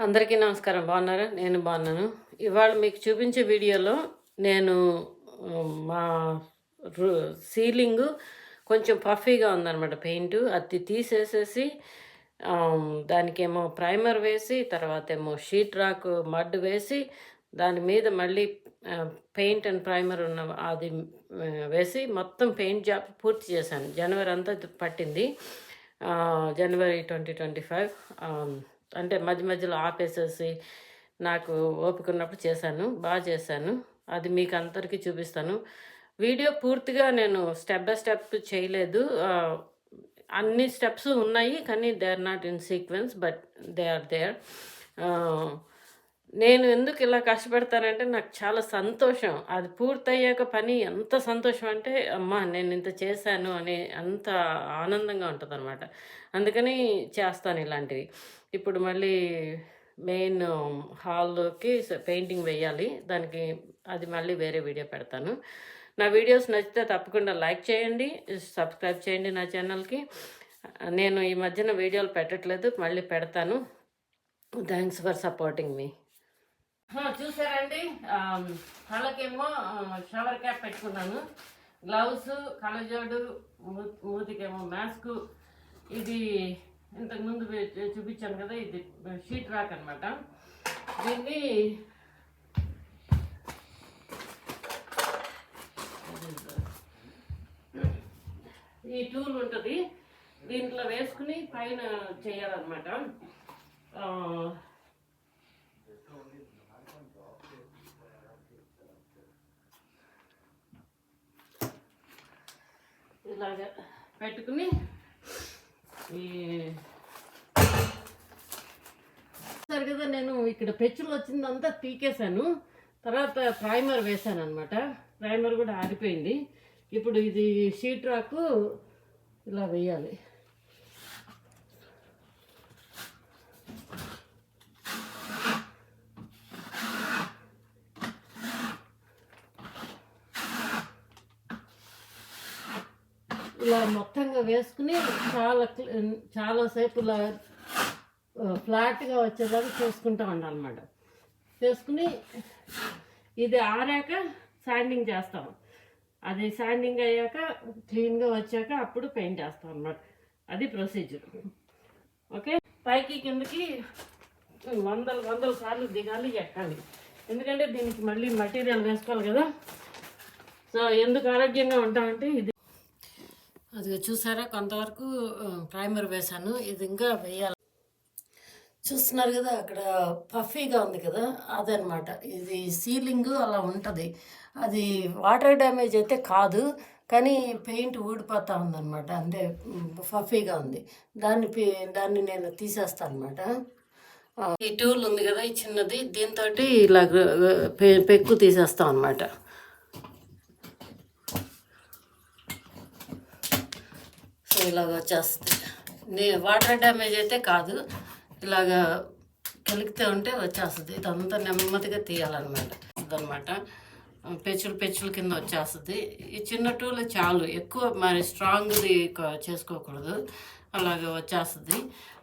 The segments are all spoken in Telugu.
అందరికీ నమస్కారం. బాగున్నారా? నేను బాగున్నాను. ఇవాళ మీకు చూపించే వీడియోలో నేను మా రు సీలింగు కొంచెం పఫీగా ఉందనమాట పెయింటు. అది తీసేసేసి దానికేమో ప్రైమర్ వేసి, తర్వాతేమో షీట్ రాక్ మడ్ వేసి, దాని మీద మళ్ళీ పెయింట్ అండ్ ప్రైమర్ ఉన్న అది వేసి మొత్తం పెయింట్ జాబ్ పూర్తి చేశాను. జనవరి అంతా పట్టింది. జనవరి 2025 అంటే మధ్య మధ్యలో ఆపేసేసి నాకు ఓపిక ఉన్నప్పుడు చేశాను. బాగా చేశాను. అది మీకు అందరికీ చూపిస్తాను. వీడియో పూర్తిగా నేను స్టెప్ బై స్టెప్ చేయలేదు. అన్ని స్టెప్స్ ఉన్నాయి, కానీ they are not in sequence, but they are there. నేను ఎందుకు ఇలా కష్టపడతానంటే నాకు చాలా సంతోషం. అది పూర్తయ్యాక పని ఎంత సంతోషం అంటే, అమ్మా నేను ఇంత చేశాను అని అంత ఆనందంగా ఉంటుందన్నమాట. అందుకని చేస్తాను ఇలాంటివి. ఇప్పుడు మళ్ళీ మెయిన్ హాల్లోకి పెయింటింగ్ వేయాలి. దానికి అది మళ్ళీ వేరే వీడియో పెడతాను. నా వీడియోస్ నచ్చితే తప్పకుండా లైక్ చేయండి, సబ్స్క్రైబ్ చేయండి నా ఛానల్కి. నేను ఈ మధ్యన వీడియోలు పెట్టట్లేదు, మళ్ళీ పెడతాను. థ్యాంక్స్ ఫర్ సపోర్టింగ్ మీ. చూసారండి, కళ్ళకేమో షవర్ క్యాప్ పెట్టుకున్నాను, గ్లౌస్, కళ్ళజోడు, మూతికేమో మాస్క్. ఇది ఇంతకుముందు చూపించాను కదా, ఇది షీట్ రాక్ అనమాట. దీన్ని ఈ టూల్ ఉంటుంది, దీంట్లో వేసుకుని పైన చేయాలన్నమాట. ఇలాగా పెట్టుకుని సరే కదా, నేను ఇక్కడ పెచ్చులు వచ్చిందంతా పీకేశాను. తర్వాత ప్రైమర్ వేసాను అనమాట. ప్రైమర్ కూడా ఆరిపోయింది. ఇప్పుడు ఇది షీట్ రాకు ఇలా వేయాలి. ఇలా మొత్తంగా వేసుకుని చాలాసేపు ఇలా ఫ్లాట్గా వచ్చేదాకా చేసుకుంటూ ఉండాలన్నమాట. చేసుకుని ఇది ఆరాక శాండింగ్ చేస్తాం. అది శాండింగ్ అయ్యాక క్లీన్గా వచ్చాక అప్పుడు పెయింట్ వేస్తాం అన్నమాట. అది ప్రొసీజర్. ఓకే, పైకి కిందకి వందల సార్లు దిగాలి, ఎక్కాలి. ఎందుకంటే దీనికి మళ్ళీ మటీరియల్ వేసుకోవాలి కదా. సో ఎందుకు ఆరోగ్యంగా ఉంటామంటే ఇది. అది చూసారా, కొంతవరకు ప్రైమర్ వేశాను. ఇది ఇంకా వేయాలి. చూస్తున్నారు కదా, అక్కడ పఫీగా ఉంది కదా, అదనమాట. ఇది సీలింగ్ అలా ఉంటుంది. అది వాటర్ డ్యామేజ్ అయితే కాదు, కానీ పెయింట్ ఊడిపోతూ ఉందన్నమాట. అంటే పఫీగా ఉంది. దాన్ని నేను తీసేస్తాను అనమాట. ఈ టూల్ ఉంది కదా, ఈ చిన్నది, దీంతో ఇలా పెక్కు తీసేస్తాం అనమాట. సో ఇలాగ వచ్చేస్తుంది. వాటర్ డ్యామేజ్ అయితే కాదు, ఇలాగా కలిగితే ఉంటే వచ్చేస్తుంది. ఇదంతా నెమ్మదిగా తీయాలన్నమాట. అదనమాట, పెచ్చులు కింద వచ్చేస్తుంది. ఈ చిన్న టూల్ చాలు, ఎక్కువ మరి స్ట్రాంగ్ది చేసుకోకూడదు. అలాగే వచ్చేస్తుంది.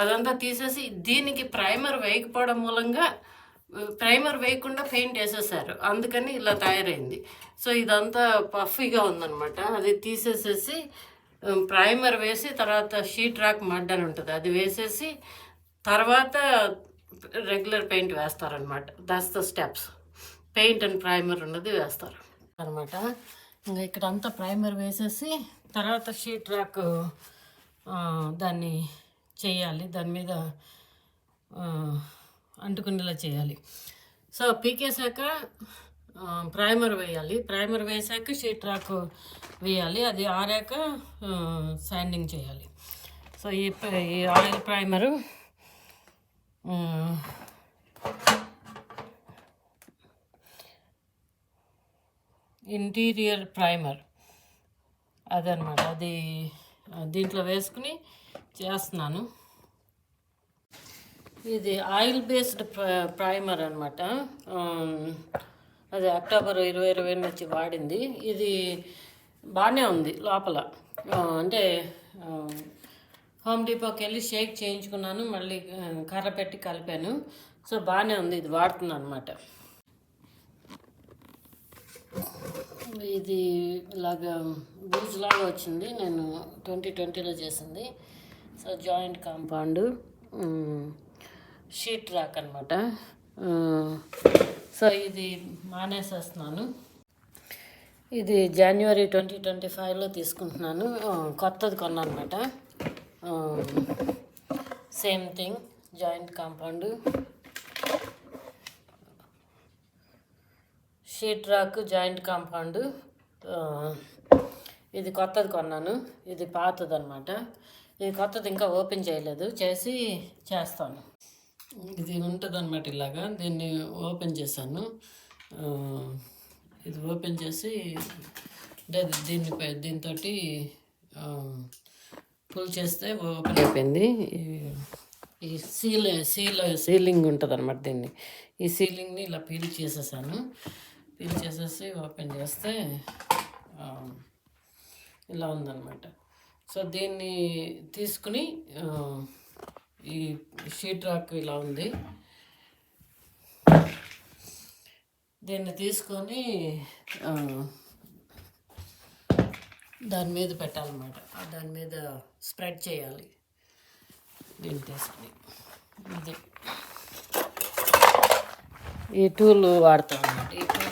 అదంతా తీసేసి దీనికి ప్రైమర్ వేయకపోవడం మూలంగా, ప్రైమర్ వేయకుండా పెయింట్ వేసేసారు, అందుకని ఇలా తయారైంది. సో ఇదంతా పఫీగా ఉందన్నమాట. అది తీసేసేసి ప్రైమర్ వేసి, తర్వాత షీట్ రాక్ మడ్ అని ఉంటుంది, అది వేసేసి తర్వాత రెగ్యులర్ పెయింట్ వేస్తారనమాట. That's the steps. Paint and primer ఉన్నది వేస్తారు అనమాట. ఇంకా ఇక్కడ అంతా ప్రైమర్ వేసేసి తర్వాత షీట్ రాక్ దాన్ని చేయాలి, దాని మీద అంటుకునేలా చేయాలి. సో పీకేసాక ప్రైమర్ వేయాలి, ప్రైమర్ వేసాక షీట్ రాక్ వేయాలి, అది ఆరాక శాండింగ్ చేయాలి. సో ఈ ఆయిల్ ప్రైమరు, ఇంటీరియర్ ప్రైమర్ అదనమాట. అది దీంట్లో వేసుకుని చేస్తున్నాను. ఇది ఆయిల్ బేస్డ్ ప్రైమర్ అనమాట. అది అక్టోబర్ 2020 నుంచి వాడింది. ఇది బాగానే ఉంది లోపల. అంటే హోమ్ డిపోకి వెళ్ళి షేక్ చేయించుకున్నాను, మళ్ళీ కర్ర పెట్టి కలిపాను. సో బాగానే ఉంది, ఇది వాడుతున్నాను అనమాట. ఇది ఇలాగా బూజులాగా వచ్చింది, నేను 2020లో చేసింది. So joint compound sheet rock అనమాట. సో ఇది మానేసేస్తున్నాను. ఇది జనవరి 2025లో తీసుకుంటున్నాను, కొత్తది కొన్నాను అనమాట. Same thing, joint compound sheet rock, joint compound. ఇది కొత్తది కొన్నాను, ఇది పాతది అనమాట. ఇది కొత్తది ఇంకా ఓపెన్ చేయలేదు, చేసి చేస్తాను. ఇది ఉంటుంది అనమాట ఇలాగా, దీన్ని ఓపెన్ చేశాను. ఇది ఓపెన్ చేసి దీంతో పుల్ చేస్తే ఓపెన్ అయిపోయింది. ఈ సీలింగ్ ఉంటుంది అనమాట. ఈ సీలింగ్ని ఇలా పీల్ చేసేసాను. పీల్ చేసేసి ఓపెన్ చేస్తే ఇలా ఉందన్నమాట. సో దీన్ని తీసుకుని ఈ షీట్ రాక్ ఇలా ఉంది, దీన్ని తీసుకొని దాని మీద పెట్టాలన్నమాట. దాని మీద స్ప్రెడ్ చేయాలి. దీన్ని తీసుకుని ఈ టూల్ వాడతాం అన్నమాట. ఈ టూల్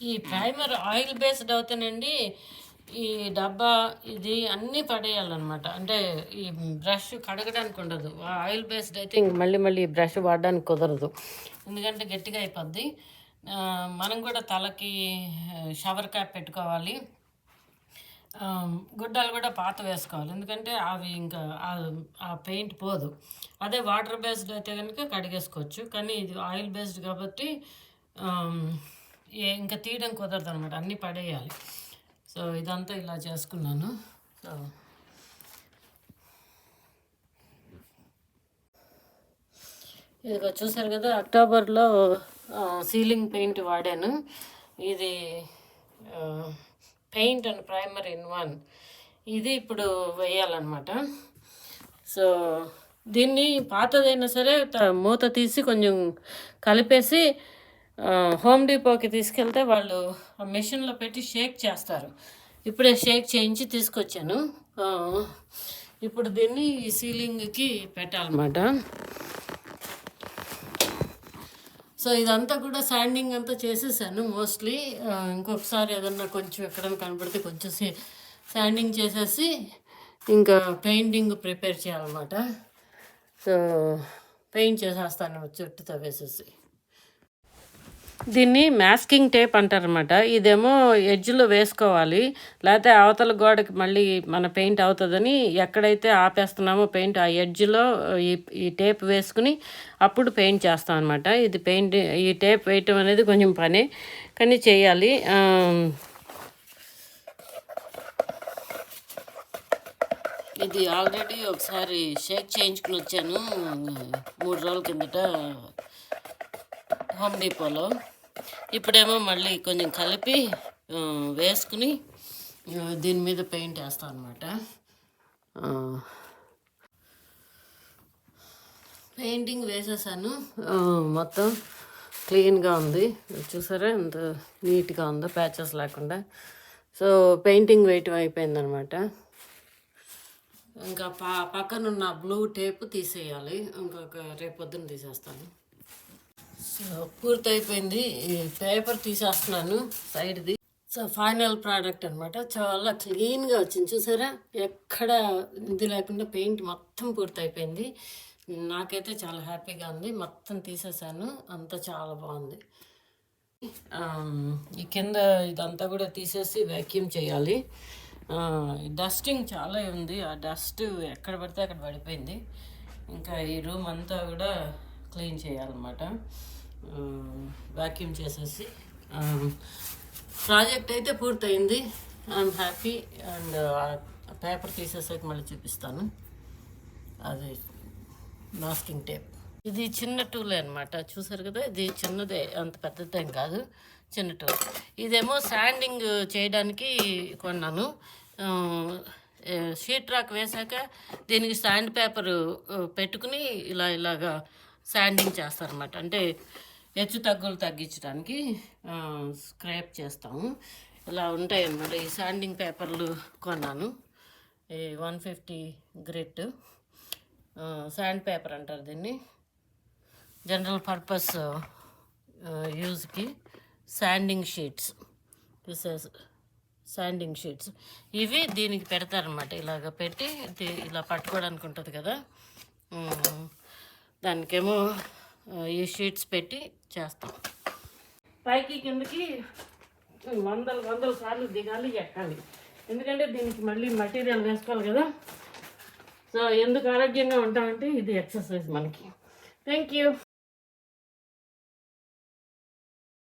ఈ ప్రైమర్ ఆయిల్ బేస్డ్ అవుతానండి. ఈ డబ్బా ఇది అన్నీ పడేయాలన్నమాట. అంటే ఈ బ్రష్ కడగడానికి ఉండదు. ఆయిల్ బేస్డ్ అయితే ఇంక మళ్ళీ ఈ బ్రష్ వాడడానికి కుదరదు, ఎందుకంటే గట్టిగా అయిపోద్ది. మనం కూడా తలకి షవర్ క్యాప్ పెట్టుకోవాలి, గుడ్డలు కూడా పాత వేసుకోవాలి, ఎందుకంటే అవి ఇంకా ఆ పెయింట్ పోదు. అదే వాటర్ బేస్డ్ అయితే కనుక కడిగేసుకోవచ్చు, కానీ ఇది ఆయిల్ బేస్డ్ కాబట్టి ఇంకా తీయడం కుదరదు అనమాట, అన్నీ పడేయాలి. సో ఇదంతా ఇలా చేసుకున్నాను. సో ఇది చూసారు కదా, అక్టోబర్లో సీలింగ్ పెయింట్ వాడాను. ఇది paint and primer in one. ఇది ఇప్పుడు వేయాలన్నమాట. సో దీన్ని పాతదైనా సరే మూత తీసి కొంచెం కలిపేసి హోమ్ డిపోకి తీసుకెళ్తే వాళ్ళు ఆ మెషిన్లో పెట్టి షేక్ చేస్తారు. ఇప్పుడే షేక్ చేయించి తీసుకొచ్చాను. ఇప్పుడు దీన్ని ఈ సీలింగ్కి పెట్టాలన్నమాట. సో ఇదంతా కూడా శాండింగ్ అంతా చేసేసాను మోస్ట్లీ. ఇంకొకసారి ఏదన్నా కొంచెం ఎక్కడైనా కనబడితే కొంచెం శాండింగ్ చేసేసి ఇంకా పెయింటింగ్ ప్రిపేర్ చేయాలన్నమాట. సో పెయింట్ చేసేస్తాను చుట్టూతో వేసేసి. దీన్ని మాస్కింగ్ టేప్ అంటారనమాట. ఇదేమో ఎడ్జ్లో వేసుకోవాలి, లేకపోతే అవతల గోడకి మళ్ళీ మన పెయింట్ అవుతుందని ఎక్కడైతే ఆపేస్తున్నామో పెయింట్ ఆ ఎడ్జ్లో ఈ టేప్ వేసుకుని అప్పుడు పెయింట్ చేస్తాం అనమాట. ఇది పెయింట్, ఈ టేప్ వేయటం అనేది కొంచెం పని, కానీ చేయాలి. ఇది ఆల్రెడీ ఒకసారి షేక్ చేయించుకుని వచ్చాను 3 రోజుల కిందట హోమ్ డిపోలో. ఇప్పుడేమో మళ్ళీ కొంచెం కలిపి వేసుకుని దీని మీద పెయింట్ వేస్తాను అనమాట. పెయింటింగ్ వేసేసాను, మొత్తం క్లీన్గా ఉంది. చూసారా ఎంత నీట్గా ఉందో, ప్యాచెస్ లేకుండా. సో పెయింటింగ్ వేయటం అయిపోయిందనమాట. ఇంకా పక్కనున్న బ్లూ టేప్ తీసేయాలి, ఇంకొక రేపు పొద్దున్న తీసేస్తాను. సో పూర్తయిపోయింది, ఈ పేపర్ తీసేస్తున్నాను సైడ్ది. సో ఫైనల్ ప్రోడక్ట్ అనమాట. చాలా క్లీన్గా వచ్చింది, చూసారా, ఎక్కడ ఇది లేకుండా పెయింట్ మొత్తం పూర్తయిపోయింది. నాకైతే చాలా హ్యాపీగా ఉంది. మొత్తం తీసేసాను, అంతా చాలా బాగుంది. ఈ కింద ఇదంతా కూడా తీసేసి వ్యాక్యూమ్ చేయాలి. డస్టింగ్ చాలా ఉంది, ఆ డస్ట్ ఎక్కడ పడితే అక్కడ పడిపోయింది. ఇంకా ఈ రూమ్ అంతా కూడా క్లీన్ చేయాలన్నమాట, వ్యాక్యూమ్ చేసేసి. ప్రాజెక్ట్ అయితే పూర్తయింది, ఐఎమ్ హ్యాపీ. అండ్ పేపర్ తీసేసాక మళ్ళీ చూపిస్తాను. అది మాస్కింగ్ టేప్. ఇది చిన్న టూలే అనమాట, చూసారు కదా, ఇది చిన్నదే, అంత పెద్దదేం కాదు, చిన్న టూల్. ఇదేమో శాండింగ్ చేయడానికి కొన్నాను. షీట్ రాక్ వేసాక దీనికి శాండ్ పేపర్ పెట్టుకుని ఇలాగా శాండింగ్ చేస్తారన్నమాట. అంటే హెచ్చు తగ్గులు తగ్గించడానికి స్క్రాప్ చేస్తాము. ఇలా ఉంటాయి అన్నమాట. ఈ శాండింగ్ పేపర్లు కొన్నాను. ఈ 150 గ్రిట్ శాండ్ పేపర్ అంటారు దీన్ని. జనరల్ పర్పస్ యూజ్కి శాండింగ్ షీట్స్, శాండింగ్ షీట్స్ ఇవి దీనికి పెడతారనమాట. ఇలాగ పెట్టి ఇలా పట్టుకోవడానికి ఉంటుంది కదా, దానికేమో ఈ షీట్స్ పెట్టి చేస్తాం. పైకి కిందకి వందల సార్లు దిగాలి, ఎక్కాలి. ఎందుకంటే దీనికి మళ్ళీ మటీరియల్ వేసుకోవాలి కదా. సో ఎందుకు ఆరోగ్యంగా ఉంటామంటే ఇది ఎక్సర్సైజ్ మనకి. Thank you.